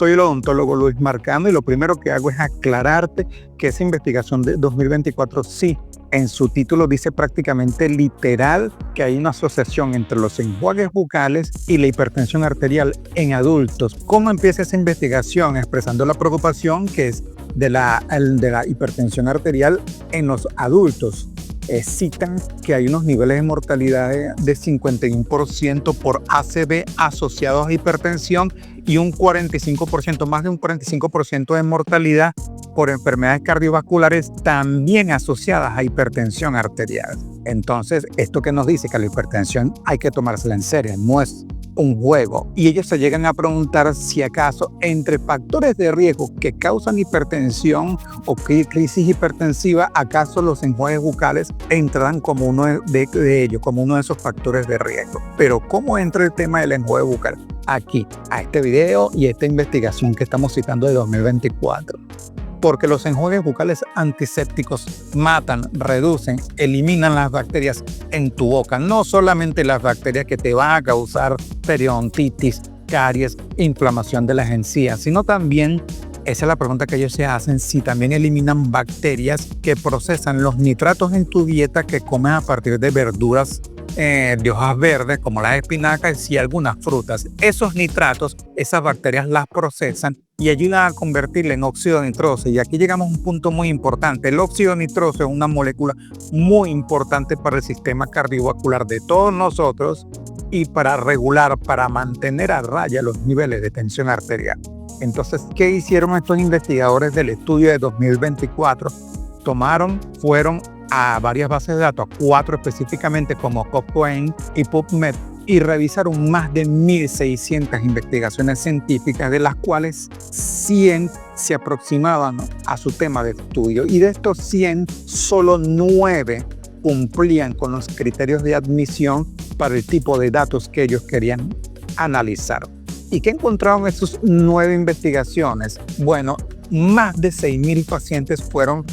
Soy el odontólogo Luis Marcano y lo primero que hago es aclararte que esa investigación de 2024 sí, en su título dice prácticamente literal que hay una asociación entre los enjuagues bucales y la hipertensión arterial en adultos. ¿Cómo empieza esa investigación? Expresando la preocupación que es de la hipertensión arterial en los adultos. Citan que hay unos niveles de mortalidad de 51% por ACV asociados a hipertensión y un 45%, más de un 45% de mortalidad por enfermedades cardiovasculares también asociadas a hipertensión arterial. Entonces, esto que nos dice que la hipertensión hay que tomársela en serio, no es un juego. Y ellos se llegan a preguntar si acaso entre factores de riesgo que causan hipertensión o crisis hipertensiva, acaso los enjuagues bucales entrarán como uno de ellos, como uno de esos factores de riesgo. Pero ¿cómo entra el tema del enjuague bucal? Aquí, a este video y esta investigación que estamos citando de 2024. Porque los enjuagues bucales antisépticos matan, reducen, eliminan las bacterias en tu boca. No solamente las bacterias que te van a causar periodontitis, caries, inflamación de las encías, sino también, esa es la pregunta que ellos se hacen, si también eliminan bacterias que procesan los nitratos en tu dieta que comes a partir de verduras de hojas verdes como las espinacas y algunas frutas. Esos nitratos, esas bacterias las procesan y ayudan a convertirla en óxido nitroso. Y aquí llegamos a un punto muy importante. El óxido nitroso es una molécula muy importante para el sistema cardiovascular de todos nosotros y para regular, para mantener a raya los niveles de tensión arterial. Entonces, ¿qué hicieron estos investigadores del estudio de 2024? Fueron a varias bases de datos, 4 específicamente como Cochrane y PubMed, y revisaron más de 1.600 investigaciones científicas, de las cuales 100 se aproximaban a su tema de estudio. Y de estos 100, solo 9 cumplían con los criterios de admisión para el tipo de datos que ellos querían analizar. ¿Y qué encontraron esas 9 investigaciones? Bueno, más de 6.000 pacientes fueron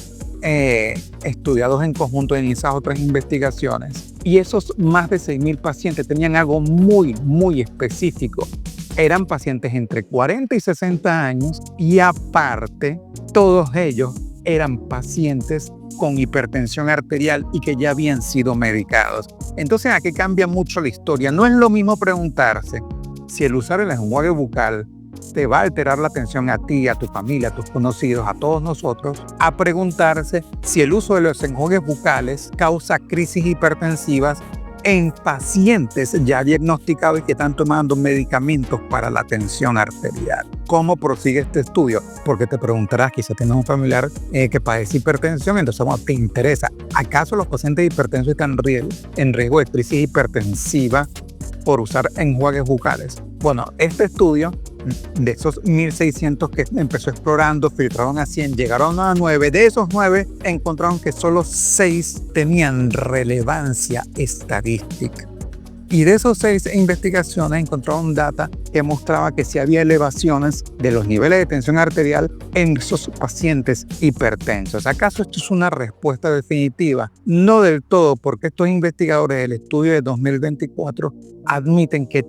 estudiados en conjunto en esas otras investigaciones, y esos más de 6.000 pacientes tenían algo muy específico. Eran pacientes entre 40 y 60 años y aparte todos ellos eran pacientes con hipertensión arterial y que ya habían sido medicados. Entonces aquí cambia mucho la historia. No es lo mismo preguntarse si el usar el enjuague bucal te va a alterar la tensión a ti, a tu familia, a tus conocidos, a todos nosotros, a preguntarse si el uso de los enjuagues bucales causa crisis hipertensivas en pacientes ya diagnosticados y que están tomando medicamentos para la tensión arterial. ¿Cómo prosigue este estudio? Porque te preguntarás, quizá tienes un familiar que padece hipertensión, entonces te interesa, ¿acaso los pacientes hipertensos están en riesgo de crisis hipertensiva por usar enjuagues bucales? Bueno, este estudio, de esos 1.600 que empezó explorando, filtraron a 100, llegaron a 9. De esos 9 encontraron que solo 6 tenían relevancia estadística. Y de esos 6 investigaciones encontraron data que mostraba que sí había elevaciones de los niveles de tensión arterial en esos pacientes hipertensos. ¿Acaso esto es una respuesta definitiva? No del todo, porque estos investigadores del estudio de 2024 admiten que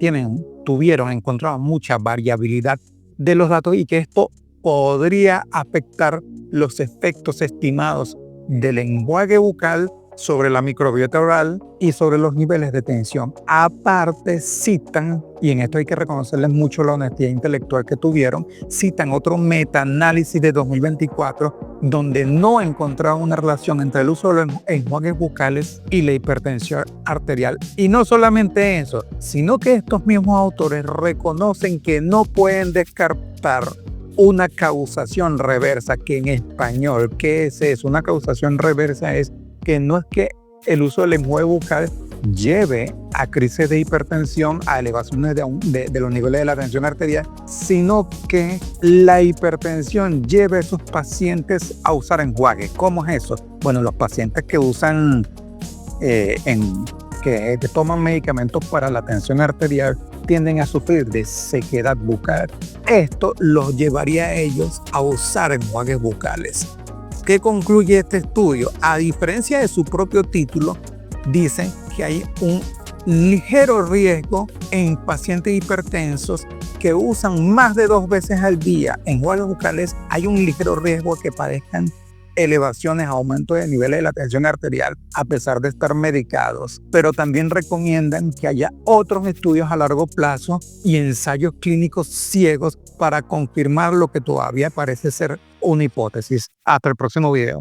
encontraron mucha variabilidad de los datos y que esto podría afectar los efectos estimados del enjuague bucal sobre la microbiota oral y sobre los niveles de tensión. Aparte citan, y en esto hay que reconocerles mucho la honestidad intelectual que tuvieron, citan otro metaanálisis de 2024 donde no encontraron una relación entre el uso de los enjuagues bucales y la hipertensión arterial. Y no solamente eso, sino que estos mismos autores reconocen que no pueden descartar una causación reversa, que en español, ¿qué es eso? Una causación reversa es que no es que el uso del enjuague bucal lleve a crisis de hipertensión, a elevaciones de los niveles de la tensión arterial, sino que la hipertensión lleve a esos pacientes a usar enjuague. ¿Cómo es eso? Bueno, los pacientes que usan, que toman medicamentos para la tensión arterial tienden a sufrir de sequedad bucal. Esto los llevaría a ellos a usar enjuagues bucales. ¿Qué concluye este estudio? A diferencia de su propio título, dicen que hay un ligero riesgo en pacientes hipertensos que usan más de 2 veces al día enjuagues bucales, hay un ligero riesgo de que padezcan elevaciones, aumento de niveles de la tensión arterial a pesar de estar medicados, pero también recomiendan que haya otros estudios a largo plazo y ensayos clínicos ciegos para confirmar lo que todavía parece ser una hipótesis. Hasta el próximo video.